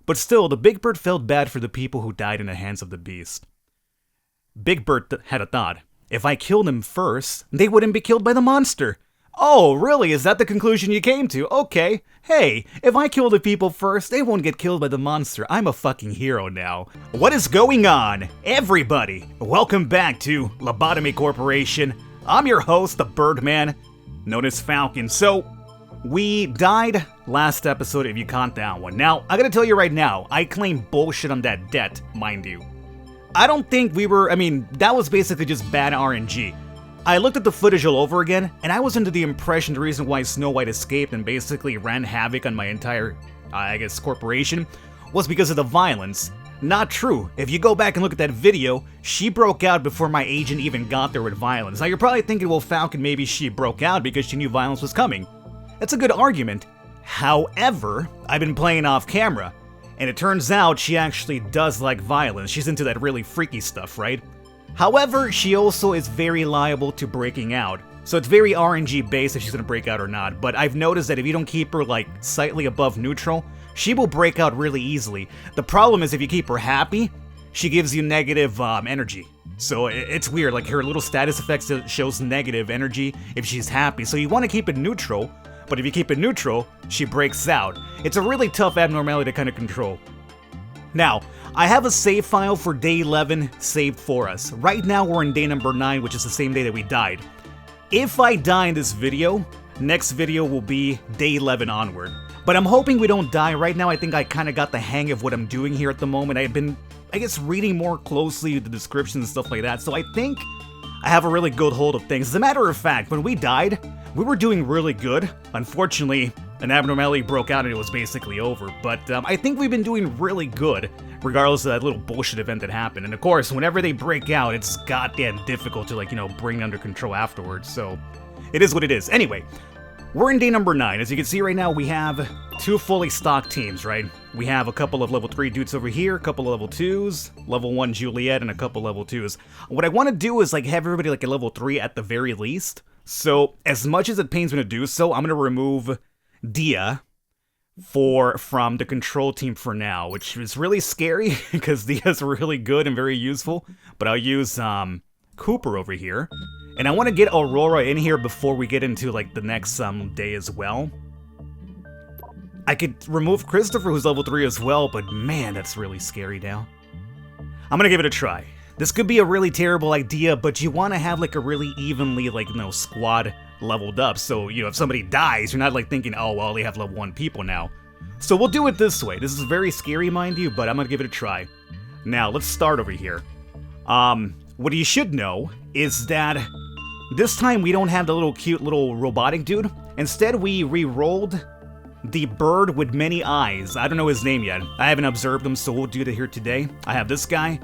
But still, the Big Bird felt bad for the people who died in the hands of the beast. Big Bird had a thought. If I killed them first, they wouldn't be killed by the monster. Oh, really? Is that the conclusion you came to? Okay. Hey, if I kill the people first, they won't get killed by the monster. I'm a fucking hero now. What is going on? Everybody, welcome back to Lobotomy Corporation. I'm your host, the Birdman, known as Falcon. So, we died last episode if you count that one. Now, I gotta tell you right now, I claim bullshit on that debt, mind you. I don't think that was basically just bad RNG. I looked at the footage all over again, and I was under the impression the reason why Snow White escaped and basically ran havoc on my entire, corporation was because of the violence. Not true. If you go back and look at that video, she broke out before my agent even got there with violence. Now you're probably thinking, well, Falcon, maybe she broke out because she knew violence was coming. That's a good argument. However, I've been playing off camera, and it turns out she actually does like violence. She's into that really freaky stuff, right? However, she also is very liable to breaking out. So it's very RNG based if she's gonna break out or not, but I've noticed that if you don't keep her like slightly above neutral, she will break out really easily. The problem is if you keep her happy, she gives you negative energy. So it's weird, like her little status effects shows negative energy if she's happy. So you want to keep it neutral, but if you keep it neutral, she breaks out. It's a really tough abnormality to kind of control. Now, I have a save file for day 11 saved for us. Right now we're in day number 9, which is the same day that we died. If I die in this video, next video will be day 11 onward. But I'm hoping we don't die. Right now I think I kind of got the hang of what I'm doing here at the moment. I've been, reading more closely the descriptions and stuff like that, so I think I have a really good hold of things. As a matter of fact, when we died, we were doing really good. Unfortunately, an abnormality broke out and it was basically over, but I think we've been doing really good, regardless of that little bullshit event that happened. And of course, whenever they break out, it's goddamn difficult to, bring under control afterwards, so it is what it is. Anyway, we're in day number 9. As you can see right now, we have 2 fully stocked teams, right? We have a couple of level 3 dudes over here, a couple of level 2s, level 1 Juliet, and a couple level 2s. What I want to do is, have everybody, at level 3 at the very least. So, as much as it pains me to do so, I'm going to remove Dia from the control team for now, which is really scary because Dia's really good and very useful. But I'll use Cooper over here, and I want to get Aurora in here before we get into the next day as well. I could remove Christopher, who's level 3 as well, but man, that's really scary now. I'm gonna give it a try. This could be a really terrible idea, but you want to have a really evenly squad leveled up, so if somebody dies, you're not thinking, oh well, they have level 1 people now. So we'll do it this way. This is very scary, mind you, but I'm gonna give it a try. Now let's start over here. What you should know is that this time we don't have the cute little robotic dude. Instead, we re-rolled the bird with many eyes. I don't know his name yet. I haven't observed him, so we'll do that here today. I have this guy.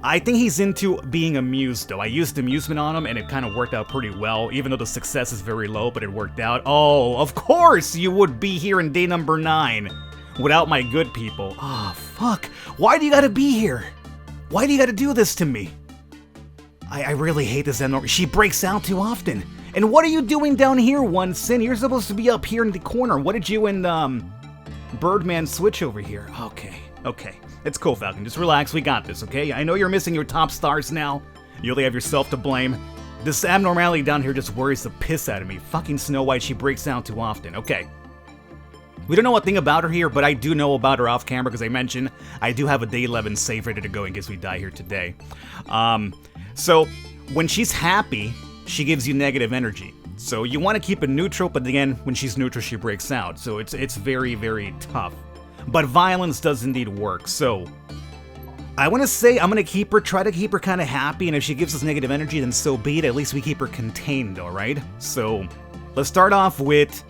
I think he's into being amused, though. I used amusement on him, and it kind of worked out pretty well, even though the success is very low, but it worked out. Oh, of course you would be here in day number 9 without my good people. Oh, fuck. Why do you gotta be here? Why do you gotta do this to me? I really hate this abnormal. She breaks out too often. And what are you doing down here, One Sin? You're supposed to be up here in the corner. What did you and Birdman switch over here? Okay. It's cool, Falcon. Just relax. We got this, okay? I know you're missing your top stars now. You only have yourself to blame. This abnormality down here just worries the piss out of me. Fucking Snow White, she breaks out too often. Okay. We don't know a thing about her here, but I do know about her off camera because I mentioned I do have a day 11 save ready to go in case we die here today. So when she's happy, she gives you negative energy. So you want to keep it neutral, but again, when she's neutral, she breaks out. So it's very, very tough. But violence does indeed work. So I want to say I'm going to try to keep her kind of happy, and if she gives us negative energy, then so be it. At least we keep her contained, alright? So let's start off with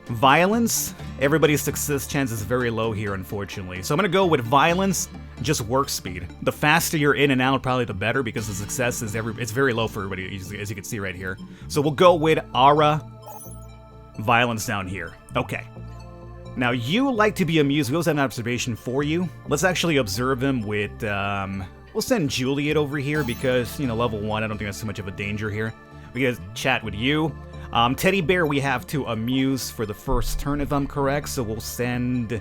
violence. Everybody's success chance is very low here, unfortunately. So I'm going to go with violence, just work speed. The faster you're in and out, probably the better, because the success is it's very low for everybody, as you can see right here. So we'll go with aura, violence down here. Okay. Now, you like to be amused. We also have an observation for you. Let's actually observe him with, we'll send Juliet over here because, level 1, I don't think that's too much of a danger here. We get to chat with you. Teddy Bear we have to amuse for the first turn, if I'm correct, so we'll send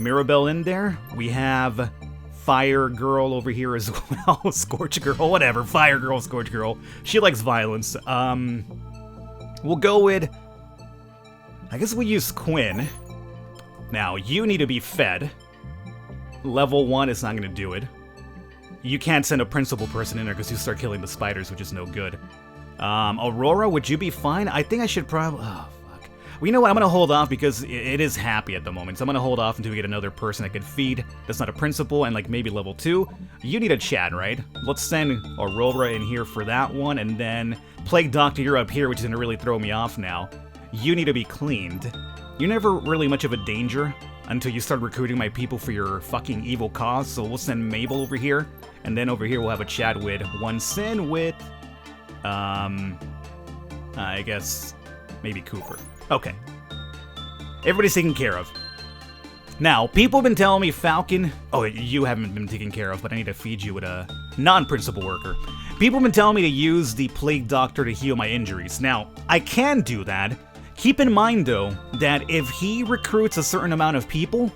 Mirabelle in there. We have Fire Girl over here as well. Scorch Girl, whatever. Fire Girl, Scorch Girl. She likes violence. We'll go with... I guess we'll use Quinn. Now, you need to be fed. Level 1 is not going to do it. You can't send a principal person in there because you start killing the spiders, which is no good. Aurora, would you be fine? I think I should probably... Oh, fuck. Well, you know what? I'm going to hold off because it is happy at the moment. So I'm going to hold off until we get another person that could feed. That's not a principal, and like maybe level 2. You need a chat, right? Let's send Aurora in here for that one, and then Plague Doctor, you're up here, which is going to really throw me off now. You need to be cleaned. You're never really much of a danger until you start recruiting my people for your fucking evil cause, so we'll send Mabel over here. And then over here we'll have a chat with One Sin with, I guess, maybe Cooper. Okay. Everybody's taken care of. Now, people have been telling me Falcon... Oh, you haven't been taken care of, but I need to feed you with a non-principal worker. People have been telling me to use the Plague Doctor to heal my injuries. Now, I can do that. Keep in mind, though, that if he recruits a certain amount of people...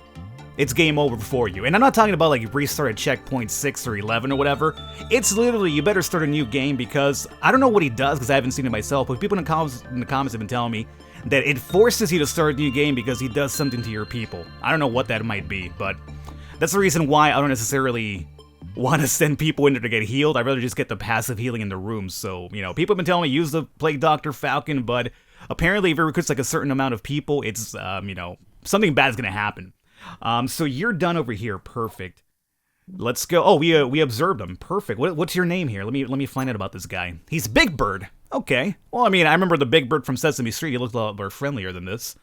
it's game over for you. And I'm not talking about like restart at checkpoint 6 or 11 or whatever. It's literally you better start a new game because I don't know what he does because I haven't seen it myself, but people in the comments have been telling me that it forces you to start a new game because he does something to your people. I don't know what that might be, but that's the reason why I don't necessarily want to send people in there to get healed. I'd rather just get the passive healing in the rooms. So, you know, people have been telling me use the Plague Doctor Falcon, but apparently if it recruits like a certain amount of people, it's, you know, something bad is going to happen. So you're done over here. Perfect. Let's go. Oh, we observed him. Perfect. What's your name here? Let me find out about this guy. He's Big Bird. Okay. Well, I mean, I remember the Big Bird from Sesame Street. He looked a lot more friendlier than this.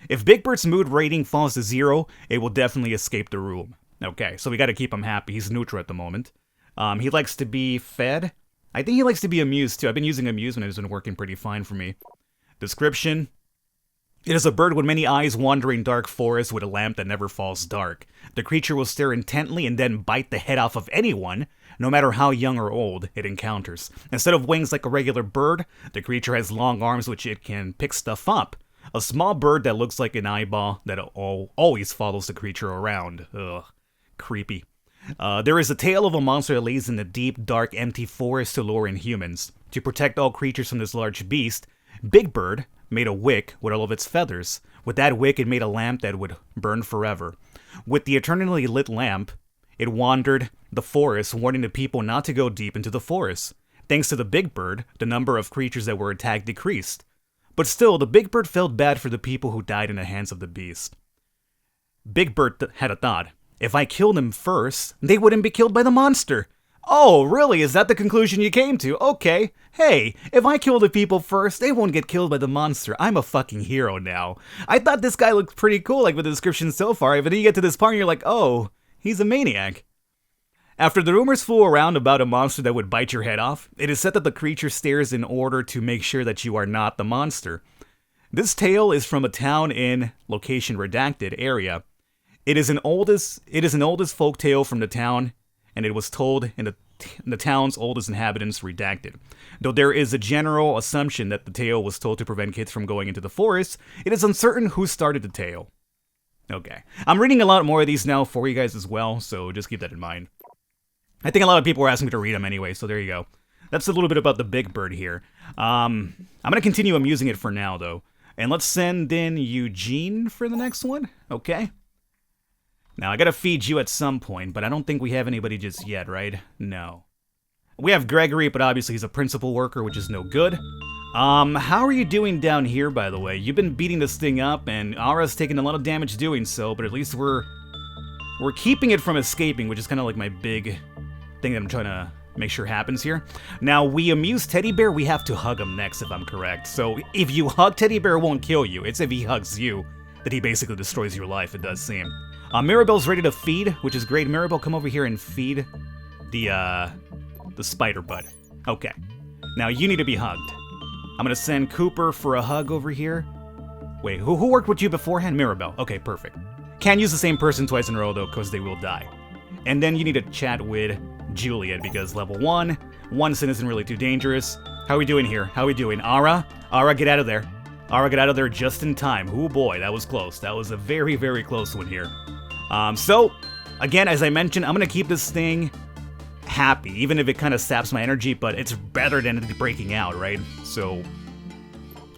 If Big Bird's mood rating falls to 0, it will definitely escape the room. Okay, so we got to keep him happy. He's neutral at the moment. He likes to be fed. I think he likes to be amused too. I've been using amusement. It's been working pretty fine for me. Description. It is a bird with many eyes wandering dark forests with a lamp that never falls dark. The creature will stare intently and then bite the head off of anyone, no matter how young or old it encounters. Instead of wings like a regular bird, the creature has long arms which it can pick stuff up. A small bird that looks like an eyeball that always follows the creature around. Ugh, creepy. There is a tale of a monster that lays in the deep, dark, empty forest to lure in humans. To protect all creatures from this large beast, Big Bird made a wick with all of its feathers. With that wick, it made a lamp that would burn forever. With the eternally lit lamp, it wandered the forest, warning the people not to go deep into the forest. Thanks to the Big Bird, the number of creatures that were attacked decreased. But still, the Big Bird felt bad for the people who died in the hands of the beast. Big Bird had a thought. If I killed them first, they wouldn't be killed by the monster. Oh, really? Is that the conclusion you came to? Okay. Hey, if I kill the people first, they won't get killed by the monster. I'm a fucking hero now. I thought this guy looked pretty cool, like with the description so far, but then you get to this part and you're like, oh, he's a maniac. After the rumors flew around about a monster that would bite your head off, it is said that the creature stares in order to make sure that you are not the monster. This tale is from a town in location redacted area. It is an oldest folk tale from the town, and it was told in the town's oldest inhabitants redacted. Though there is a general assumption that the tale was told to prevent kids from going into the forest, it is uncertain who started the tale. Okay. I'm reading a lot more of these now for you guys as well, so just keep that in mind. I think a lot of people were asking me to read them anyway, so there you go. That's a little bit about the Big Bird here. I'm going to continue amusing it for now, though. And let's send in Eugene for the next one. Okay. Now, I gotta feed you at some point, but I don't think we have anybody just yet, right? No. We have Gregory, but obviously he's a principal worker, which is no good. How are you doing down here, by the way? You've been beating this thing up, and Ara's taking a lot of damage doing so, but at least we're keeping it from escaping, which is kind of like my big thing that I'm trying to make sure happens here. Now, we amuse Teddy Bear, we have to hug him next, if I'm correct. So, if you hug Teddy Bear, it won't kill you. It's if he hugs you that he basically destroys your life, it does seem. Mirabelle's ready to feed, which is great. Mirabelle, come over here and feed the spider bud. Okay. Now, you need to be hugged. I'm gonna send Cooper for a hug over here. Wait, who worked with you beforehand? Mirabelle. Okay, perfect. Can't use the same person twice in a row, though, because they will die. And then you need to chat with Juliet, because level 1 sin isn't really too dangerous. How are we doing here? How are we doing? Ara, get out of there. Ara, get out of there just in time. Oh boy, that was close. That was a very, very close one here. So, again, as I mentioned, I'm gonna keep this thing happy, even if it kind of saps my energy, but it's better than it breaking out, right? So,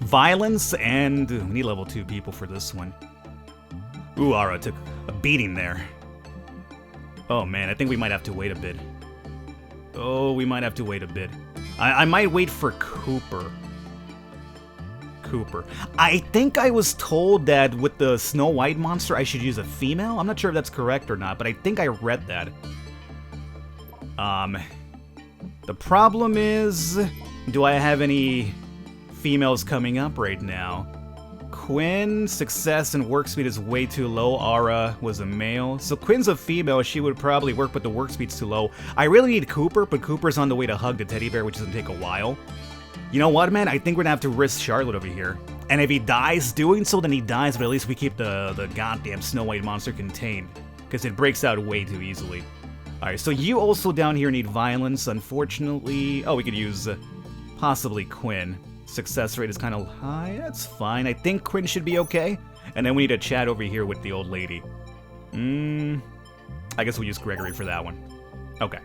violence, and we need level 2 people for this one. Ooh, Ara took a beating there. Oh man, I think we might have to wait a bit. Oh, we might have to wait a bit. I might wait for Cooper. I think I was told that with the Snow White monster I should use a female. I'm not sure if that's correct or not, but I think I read that. The problem is, do I have any females coming up right now? Quinn, success and work speed is way too low. Ara was a male. So Quinn's a female, she would probably work, but the work speed's too low. I really need Cooper, but Cooper's on the way to hug the teddy bear, which is gonna take a while. You know what, man? I think we're gonna have to risk Charlotte over here. And if he dies doing so, then he dies, but at least we keep the goddamn Snow White monster contained, because it breaks out way too easily. Alright, so you also down here need violence, unfortunately. Oh, we could use possibly Quinn. Success rate is kind of high. That's fine. I think Quinn should be okay. And then we need to chat over here with the old lady. I guess we'll use Gregory for that one. Okay.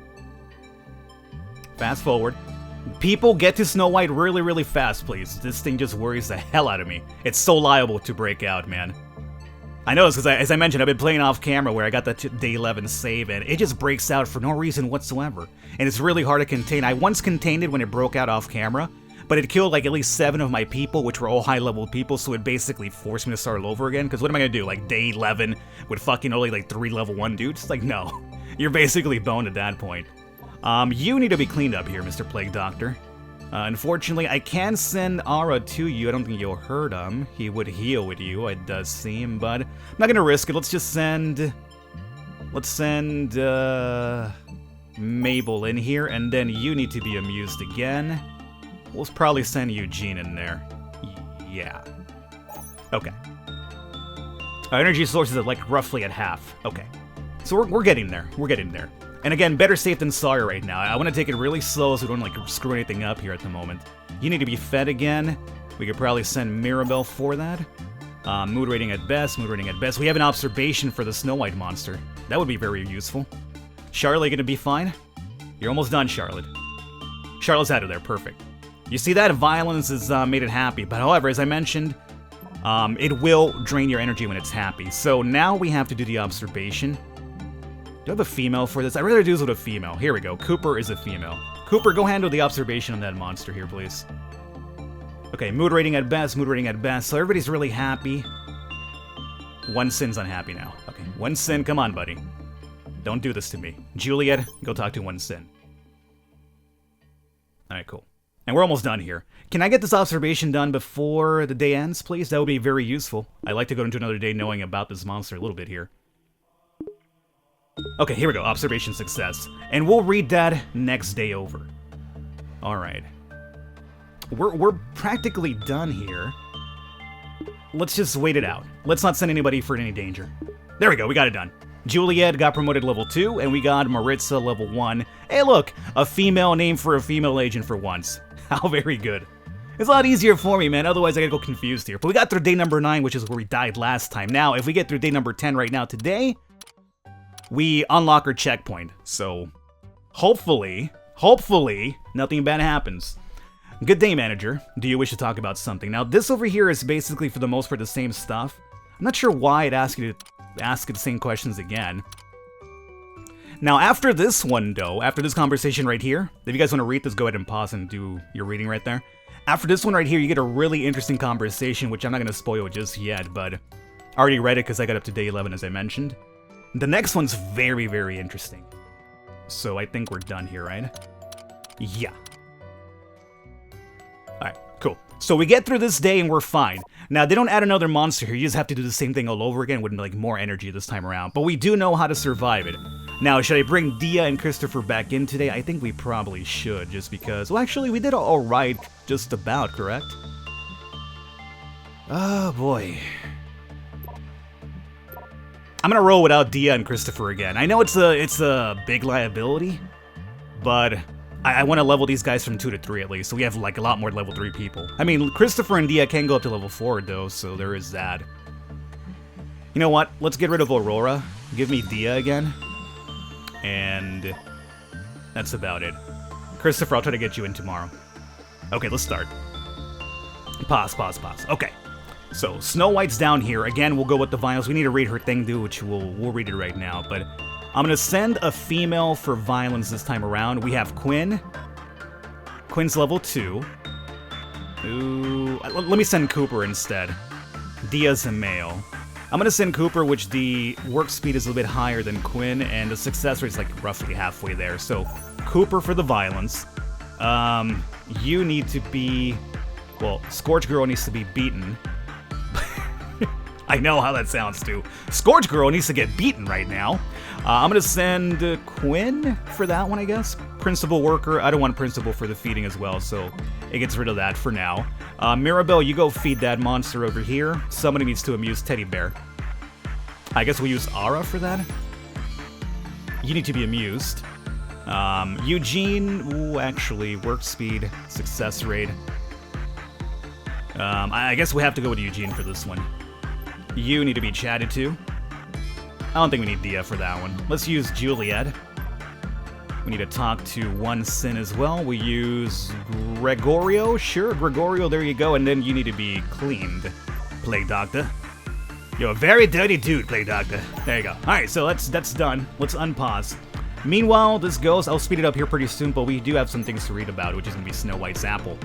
Fast forward. People, get to Snow White really, really fast, please. This thing just worries the hell out of me. It's so liable to break out, man. I know this because, as I mentioned, I've been playing off camera where I got the day 11 save, and it just breaks out for no reason whatsoever. And it's really hard to contain. I once contained it when it broke out off camera, but it killed like at least 7 of my people, which were all high-level people, so it basically forced me to start all over again. Because what am I going to do, like day 11 with fucking only like 3 level 1 dudes? Like, no. You're basically boned at that point. You need to be cleaned up here, Mr. Plague Doctor. Unfortunately, I can send Ara to you. I don't think you'll hurt him. He would heal with you, it does seem, but I'm not gonna risk it. Let's just send... Let's send, Mabel in here, and then you need to be amused again. We'll probably send Eugene in there. Yeah. Okay. Our energy sources are like roughly at half. Okay. So we're getting there. We're getting there. And again, better safe than sorry right now. I want to take it really slow so we don't like screw anything up here at the moment. You need to be fed again. We could probably send Mirabelle for that. Mood rating at best, mood rating at best. We have an observation for the Snow White monster. That would be very useful. Charlotte gonna be fine? You're almost done, Charlotte. Charlotte's out of there, perfect. You see that? Violence has made it happy, but however, as I mentioned, it will drain your energy when it's happy. So now we have to do the observation. Do I have a female for this? I'd rather do this with a female. Here we go. Cooper is a female. Cooper, go handle the observation on that monster here, please. Okay, mood rating at best, mood rating at best. So everybody's really happy. One Sin's unhappy now. Okay, One Sin, come on, buddy. Don't do this to me. Juliet, go talk to One Sin. Alright, cool. And we're almost done here. Can I get this observation done before the day ends, please? That would be very useful. I like to go into another day knowing about this monster a little bit here. Okay, here we go. Observation success. And we'll read that next day over. Alright. We're practically done here. Let's just wait it out. Let's not send anybody for any danger. There we go, we got it done. Juliet got promoted level 2, and we got Maritza level 1. Hey look, a female name for a female agent for once. How very good. It's a lot easier for me, man, otherwise I get go confused here. But we got through day number 9, which is where we died last time. Now, if we get through day number 10 right now today, we unlock our checkpoint. So, hopefully, nothing bad happens. Good day, manager. Do you wish to talk about something? Now, this over here is basically, for the most part, the same stuff. I'm not sure why it asks you to ask the same questions again. Now, after this one, though, after this conversation right here, if you guys want to read this, go ahead and pause and do your reading right there. After this one right here, you get a really interesting conversation, which I'm not going to spoil just yet, but I already read it because I got up to day 11, as I mentioned. The next one's very, very interesting. So I think we're done here, right? Yeah. Alright, cool. So we get through this day and we're fine. Now, they don't add another monster here. You just have to do the same thing all over again with like more energy this time around. But we do know how to survive it. Now, should I bring Dia and Christopher back in today? I think we probably should, just because... Well, actually, we did alright just about, correct? Oh, boy. I'm gonna roll without Dia and Christopher again. I know it's a big liability, but I want to level these guys from 2 to 3 at least, so we have like a lot more level 3 people. I mean, Christopher and Dia can go up to level 4 though, so there is that. You know what? Let's get rid of Aurora. Give me Dia again. And that's about it. Christopher, I'll try to get you in tomorrow. Okay, let's start. Pause. Okay. So, Snow White's down here. Again, we'll go with the violence. We need to read her thing, dude, which we'll read it right now. But I'm going to send a female for violence this time around. We have Quinn. Quinn's level 2. Ooh, let me send Cooper instead. Dia's a male. I'm going to send Cooper, which the work speed is a little bit higher than Quinn, and the success rate is like roughly halfway there. So, Cooper for the violence. You need to be... Well, Scorch Girl needs to be beaten. I know how that sounds, too. Scorch Girl needs to get beaten right now. I'm going to send Quinn for that one, I guess. Principal Worker. I don't want Principal for the feeding as well, so it gets rid of that for now. Mirabelle, you go feed that monster over here. Somebody needs to amuse Teddy Bear. I guess we'll use Ara for that. You need to be amused. Eugene, ooh, actually, work speed, success rate. I guess we have to go with Eugene for this one. You need to be chatted to. I don't think we need Dia for that one. Let's use Juliet. We need to talk to one Sin as well. We use Gregorio. Sure, Gregorio, there you go. And then you need to be cleaned, Plague Doctor. You're a very dirty dude, Plague Doctor. There you go. Alright, so that's done. Let's unpause. Meanwhile, this goes. I'll speed it up here pretty soon, but we do have some things to read about, which is going to be Snow White's apple.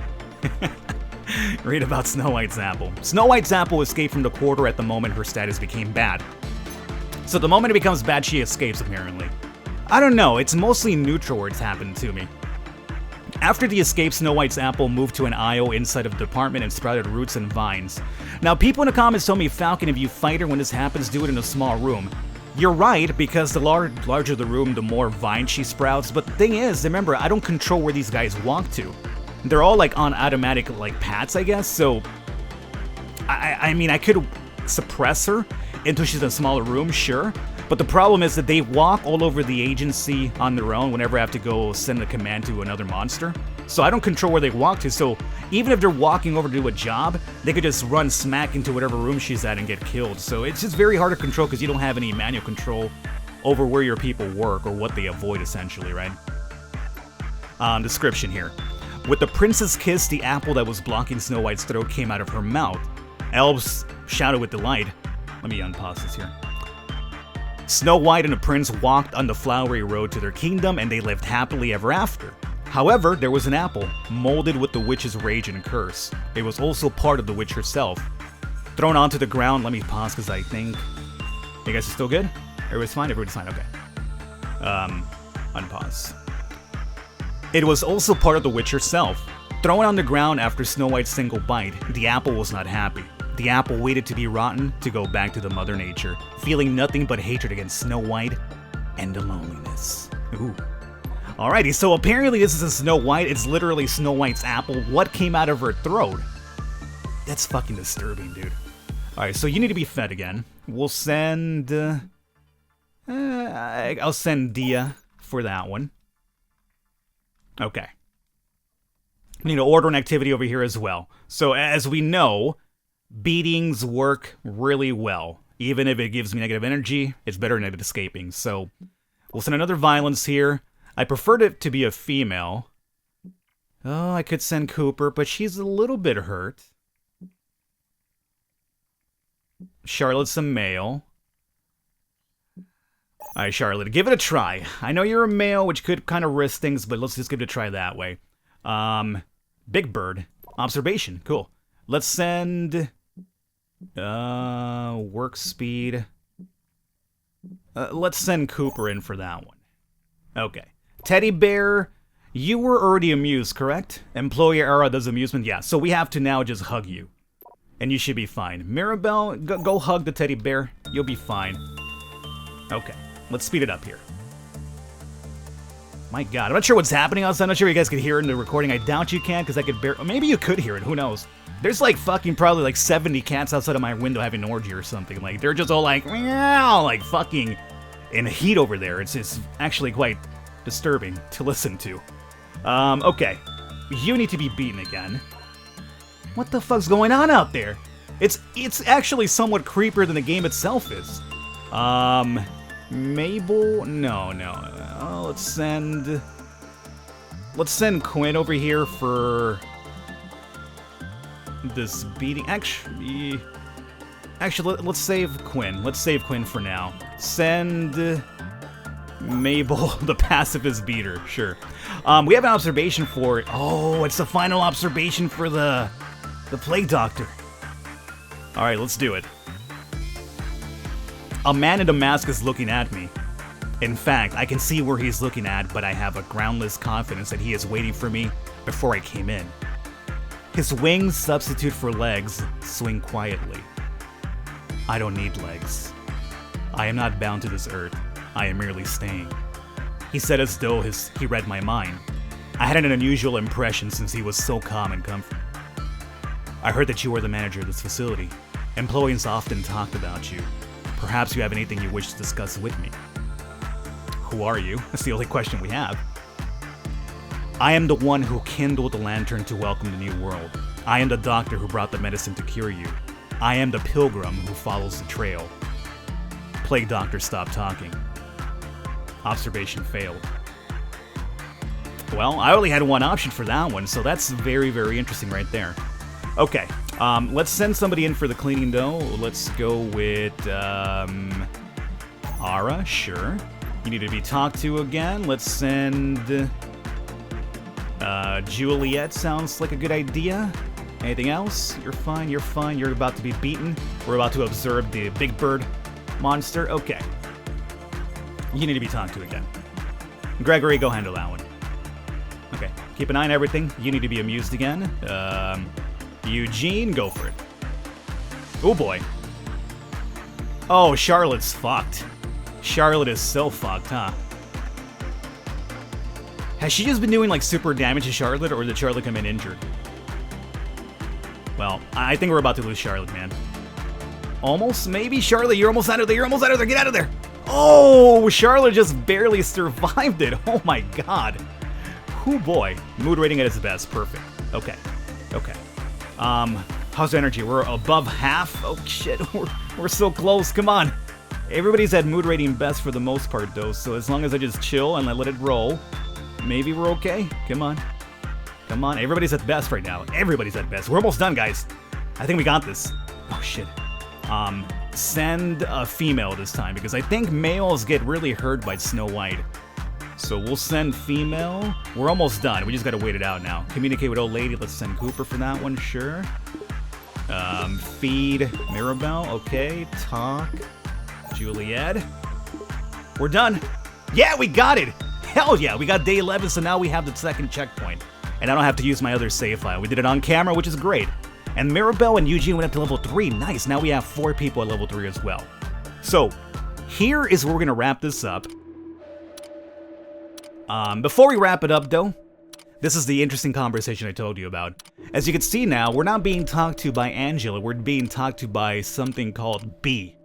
Read about Snow White's apple. Snow White's apple escaped from the quarter at the moment her status became bad. So the moment it becomes bad, she escapes, apparently. I don't know, it's mostly neutral where it's happened to me. After the escape, Snow White's apple moved to an IO inside of the department and sprouted roots and vines. Now, people in the comments told me, Falcon, if you fight her when this happens, do it in a small room. You're right, because the larger the room, the more vines she sprouts. But the thing is, remember, I don't control where these guys walk to. They're all, like, on automatic, like, paths, I guess, so... I mean, I could suppress her until she's in a smaller room, sure. But the problem is that they walk all over the agency on their own whenever I have to go send a command to another monster. So I don't control where they walk to, so even if they're walking over to do a job, they could just run smack into whatever room she's at and get killed. So it's just very hard to control because you don't have any manual control over where your people work or what they avoid, essentially, right? Description here. With the prince's kiss, the apple that was blocking Snow White's throat came out of her mouth. Elves shouted with delight. Let me unpause this here. Snow White and the prince walked on the flowery road to their kingdom, and they lived happily ever after. However, there was an apple, molded with the witch's rage and curse. It was also part of the witch herself. Thrown onto the ground, let me pause because I think... You guys are still good? Everybody's fine? Everybody's fine, okay. Unpause. It was also part of the witch herself. Thrown on the ground after Snow White's single bite, the apple was not happy. The apple waited to be rotten to go back to the Mother Nature, feeling nothing but hatred against Snow White and the loneliness. Ooh. Alrighty, so apparently this isn't Snow White, it's literally Snow White's apple. What came out of her throat? That's fucking disturbing, dude. Alright, so you need to be fed again. We'll send... I'll send Dia for that one. Okay. We need to order an activity over here as well. So as we know, beatings work really well. Even if it gives me negative energy, it's better than it escaping. So we'll send another violence here. I preferred it to be a female. Oh, I could send Cooper, but she's a little bit hurt. Charlotte's a male. Alright, Charlotte, give it a try. I know you're a male, which could kind of risk things, but let's just give it a try that way. Big Bird. Observation. Cool. Let's send... work speed. Let's send Cooper in for that one. Okay. Teddy Bear, you were already amused, correct? Employee Era does amusement? Yeah, so we have to now just hug you. And you should be fine. Mirabelle, go hug the teddy bear. You'll be fine. Okay. Let's speed it up here. My god, I'm not sure what's happening outside. I'm not sure you guys can hear it in the recording. I doubt you can, because I could bear... Maybe you could hear it, who knows? There's like fucking probably like 70 cats outside of my window having an orgy or something. Like, they're just all like, meow, like fucking in heat over there. It's actually quite disturbing to listen to. Okay. You need to be beaten again. What the fuck's going on out there? It's actually somewhat creepier than the game itself is. Mabel? No. Let's send Quinn over here for this beating. Actually, let's save Quinn. Let's save Quinn for now. Send Mabel, the pacifist beater. Sure. We have an observation for it. Oh, it's the final observation for the plague doctor. All right, let's do it. A man in a mask is looking at me. In fact, I can see where he's looking at, but I have a groundless confidence that he is waiting for me before I came in. His wings, substitute for legs, swing quietly. I don't need legs. I am not bound to this earth. I am merely staying. He said as though he read my mind. I had an unusual impression since he was so calm and comfortable. I heard that you were the manager of this facility. Employees often talked about you. Perhaps you have anything you wish to discuss with me. Who are you? That's the only question we have. I am the one who kindled the lantern to welcome the new world. I am the doctor who brought the medicine to cure you. I am the pilgrim who follows the trail. Plague doctor stopped talking. Observation failed. Well, I only had one option for that one, so that's very, very interesting right there. Okay, let's send somebody in for the cleaning though. Let's go with, Ara, sure. You need to be talked to again. Let's send, Juliet sounds like a good idea. Anything else? You're fine, you're about to be beaten. We're about to observe the Big Bird monster. Okay. You need to be talked to again. Gregory, go handle that one. Okay, keep an eye on everything. You need to be amused again. Eugene, go for it. Oh boy. Oh, Charlotte's fucked. Charlotte is so fucked, huh? Has she just been doing like super damage to Charlotte, or did Charlotte come in injured? Well, I think we're about to lose Charlotte, man. Almost, maybe? Charlotte, you're almost out of there, get out of there! Oh, Charlotte just barely survived it. Oh my god. Oh boy. Mood rating at its best, perfect. Okay. How's the energy? We're above half? Oh shit, we're so close, come on. Everybody's at mood rating best for the most part though, so as long as I just chill and I let it roll, maybe we're okay. Come on, everybody's at best right now. Everybody's at best. We're almost done, guys. I think we got this. Oh shit. Send a female this time, because I think males get really hurt by Snow White. So we'll send female. We're almost done. We just gotta wait it out now. Communicate with old lady. Let's send Cooper for that one, sure. Feed Mirabelle. Okay. Talk Juliet. We're done. Yeah, we got it. Hell yeah, we got day 11, so now we have the second checkpoint. And I don't have to use my other save file. We did it on camera, which is great. And Mirabelle and Eugene went up to level 3. Nice. Now we have 4 people at level 3 as well. So, here is where we're going to wrap this up. Before we wrap it up, though, this is the interesting conversation I told you about. As you can see now, we're not being talked to by Angela. We're being talked to by something called B,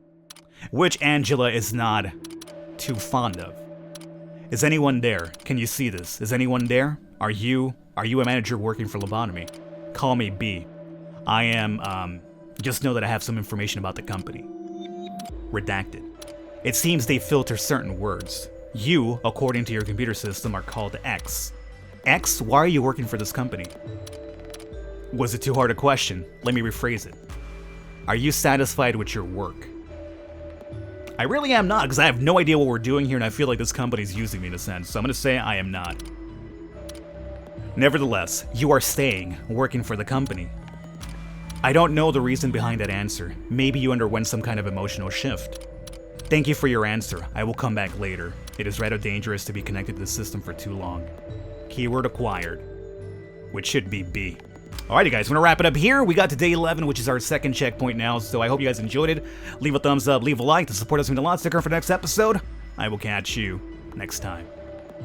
which Angela is not too fond of. Is anyone there? Can you see this? Is anyone there? Are you a manager working for Lobotomy? Call me B. I am, just know that I have some information about the company. Redacted. It seems they filter certain words. You, according to your computer system, are called X. X, why are you working for this company? Was it too hard a question? Let me rephrase it. Are you satisfied with your work? I really am not, because I have no idea what we're doing here, and I feel like this company's using me in a sense, so I'm going to say I am not. Nevertheless, you are staying, working for the company. I don't know the reason behind that answer. Maybe you underwent some kind of emotional shift. Thank you for your answer. I will come back later. It is rather dangerous to be connected to the system for too long. Keyword acquired, which should be B. Alrighty guys, I'm gonna wrap it up here. We got to day 11, which is our second checkpoint now, so I hope you guys enjoyed it. Leave a thumbs up, leave a like to support us mean a lot. Stick around for the next episode. I will catch you next time.